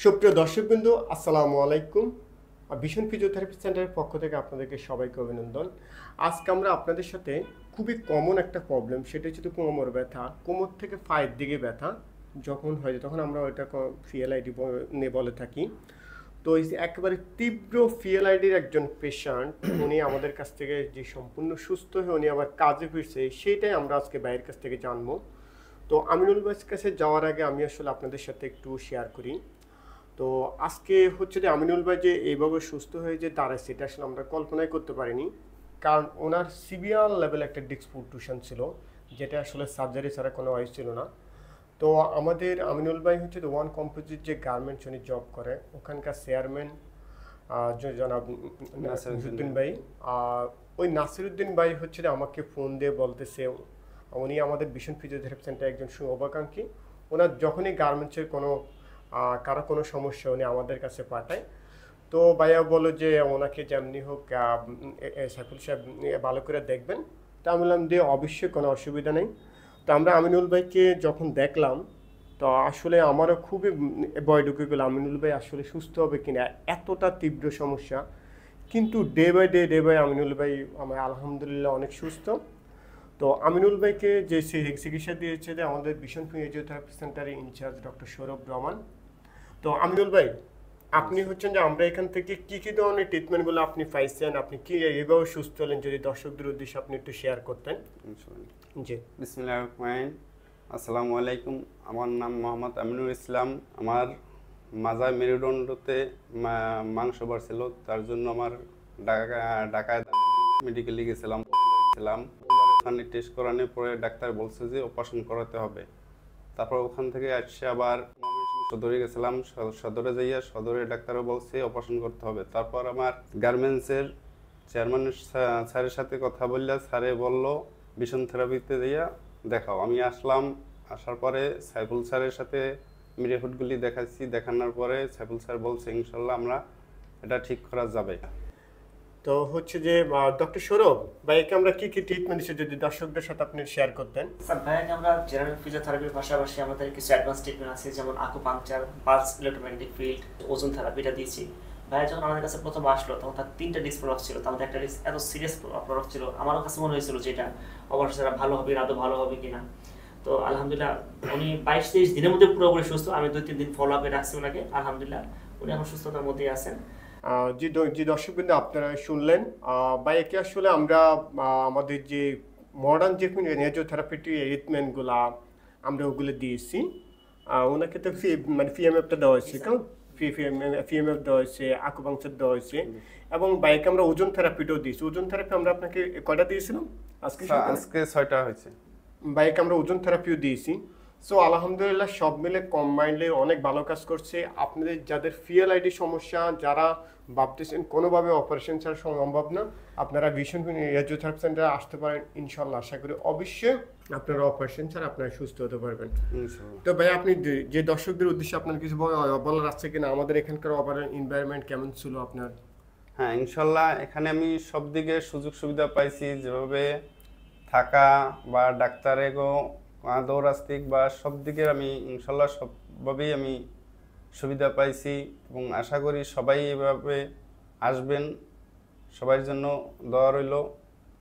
সুপ্রিয় দর্শকবৃন্দ, আসসালামু আলাইকুম। ভিশন ফিজিওথেরাপি সেন্টারের পক্ষ থেকে আপনাদেরকে সবাইকে অভিনন্দন। আজকে আমরা আপনাদের সাথে খুবই কমন একটা প্রবলেম, সেটা হচ্ছে কোমর ব্যথা, কোমর থেকে পায়ের দিকে ব্যথা যখন হয় তখন আমরা ওইটা ফিএলআইডি নিয়ে বলে থাকি। তো এই যে একেবারে তীব্র ফিএলআইডির একজন পেশেন্ট, উনি আমাদের কাছ থেকে যে সম্পূর্ণ সুস্থ হয়ে উনি আবার কাজে ফিরছে, সেইটাই আমরা আজকে ভাইয়ের কাছ থেকে জানবো। তো আমিনুল ভাইয়ের কাছে যাওয়ার আগে আমি আসলে আপনাদের সাথে একটু শেয়ার করি। তো আজকে হচ্ছে যে আমিনুল ভাই যে এইভাবে সুস্থ হয়ে যে দাঁড়ায়, সেটা আসলে আমরা কল্পনাই করতে পারিনি। কারণ ওনার সিভিয়ার লেভেল একটা ডিস্ক প্রোট্রুশন ছিল, যেটা আসলে সার্জারি ছাড়া কোনো ওয়াইজ ছিল না। তো আমাদের আমিনুল ভাই হচ্ছে যে ওয়ান কম্পোজিট যে গার্মেন্টস উনি জব করে, ওখানকার চেয়ারম্যান জনাব নাসিরউদ্দিন ভাই। ওই নাসিরউদ্দিন ভাই হচ্ছে যে আমাকে ফোন দিয়ে বলতেছে উনি আমাদের ভিশন ফিজিওথেরাপি সেন্টার একজন শুভাকাঙ্ক্ষী। ওনার যখনই গার্মেন্টসের কারো কোনো সমস্যা উনি আমাদের কাছে পাঠায়। তো ভাইয়া বলো যে ওনাকে যেমনি হোক সাইফুল সাহেব ভালো করে দেখবেন। তা আমি বললাম যে অবশ্যই কোনো অসুবিধা নেই। তো আমরা আমিনুল ভাইকে যখন দেখলাম, তো আসলে আমারও খুবই ভয় ঢুকে গেল আমিনুল ভাই আসলে সুস্থ হবে কিনা, এতটা তীব্র সমস্যা। কিন্তু ডে বাই ডে আমিনুল ভাই আমার আলহামদুলিল্লাহ অনেক সুস্থ। তো আমিনুল ভাইকে যে চিকিৎসা দিয়েছে যে আমাদের ভিশন ফিজিওথেরাপি সেন্টারের ইনচার্জ ডক্টর সৌরভ রহমান। তো আমিনুল ভাই, আপনি হচ্ছেন যে আমরা এখান থেকে কি কি ধরনের ট্রিটমেন্টগুলো আপনি পাইছেন, আপনি কি এইভাবে সুস্থ হলেন, যদি দর্শকদের উদ্দেশ্যে আপনি একটু শেয়ার করতেন। জি, বিসমিল্লাহির রহমানির রহিম। আসসালামু আলাইকুম। আমার নাম মোহাম্মদ আমিনুল ইসলাম। আমার মাজা মেরুদণ্ডতে মাংস বাড়ছিল, তার জন্য আমার ঢাকায় মেডিকেলে গেছিলাম। ওখানে টেস্ট করানোর পরে ডাক্তার বলছে যে অপারেশন করাতে হবে। তারপর ওখান থেকে আসছে আবার সদরে গেছিলাম। সদরে যাইয়া সদরে ডাক্তারও বলছে অপারেশন করতে হবে। তারপর আমার গার্মেন্টসের চেয়ারম্যান স্যারের সাথে কথা বললে স্যারে বলল ভিশন থেরাপিতে যাইয়া দেখাও। আমি আসলাম। আসার পরে সাইফুল স্যারের সাথে রিপোর্টগুলি দেখাচ্ছি। দেখানোর পরে সাইফুল স্যার বলছে ইনশাল্লাহ আমরা এটা ঠিক করা যাবে। তো হচ্ছে যে ডক্টর সৌরভ ভাইকে আমরা কি কি ট্রিটমেন্ট দিচ্ছি, যদি দর্শকদের সাথে আপনি শেয়ার করতেন। স্যার ভাইকে আমরা জেনারেল ফিজিওথেরাপির পাশাপাশি আমাদের কিছু অ্যাডভান্স ট্রিটমেন্ট আছে, যেমন আকুপাংচার, পালস ইলেকট্রোম্যাগনেটিক ফিল্ড, ওজন থেরাপিটা দিয়েছি। ভাইয়া যখন আমাদের কাছে প্রথম আসলো তখন তার 3টা ডিস্ক প্রলাপস ছিল। তার মধ্যে একটা ডিস্ক এত সিরিয়াস প্রলাপস ছিল, আমারও কাছে মনে হয়েছিল যে এটা অপারেশন ভালো হবে, আদৌ ভালো হবে কিনা। তো আলহামদুলিল্লাহ উনি 22-23 দিনের মধ্যে পুরোপুরি সুস্থ। আমি 2-3 দিন ফলো আপে রাখছি ওনাকে। আলহামদুলিল্লাহ উনি এখন সুস্থতার মধ্যেই আছেন। যে দর্শকবৃন্দ আপনারা শুনলেন, ভাইয়াকে আসলে আমরা আমাদের যে মডার্ন যে ফিজিওথেরাপি ট্রিটমেন্টগুলা আমরা ওগুলো দিয়েছি। ওনাকে তো মানে পিএমএফটা দেওয়া হয়েছে, কারণ পিএমএফ দেওয়া হয়েছে, আকুপাংচার দেওয়া হয়েছে, এবং বাইকে আমরা ওজন থেরাপিটাও দিয়েছি। ওজন থেরাপি আমরা আপনাকে কয়টা দিয়েছিলাম আজকে 6টা হয়েছে। বাইকে আমরা ওজন থেরাপিও দিয়েছি। সো আলহামদুলিল্লাহ সব মিলে কম্বাইন্ডলি অনেক ভালো কাজ করছে। আপনাদের যাদের ফিএলআইডি সমস্যা, যারা ভাবতেছেন কোনোভাবে অপারেশন ছাড়া সম্ভব না, আপনারা ভিশন ফিজিওথেরাপি সেন্টারে আসতে পারেন। ইনশাল্লাহ আশা করি অবশ্যই আপনারা অপারেশন ছাড়া আপনারা সুস্থ হতে পারবেন। তো ভাই, আপনি যে দর্শকদের উদ্দেশ্যে আপনার কিছু বলার আছে কিনা, আমাদের এখানকার অপারেশন এনভায়রনমেন্ট কেমন ছিল আপনার? হ্যাঁ, ইনশাল্লাহ এখানে আমি সব দিকে সুযোগ সুবিধা পাইছি, যেভাবে থাকা বা ডাক্তারেরও দৌরাস্তিক বা সব দিকের আমি ইনশাল্লাহ সবভাবেই আমি সুবিধা পাইছি এবং আশা করি সবাই এভাবে আসবেন। সবার জন্য দোয়া রইল।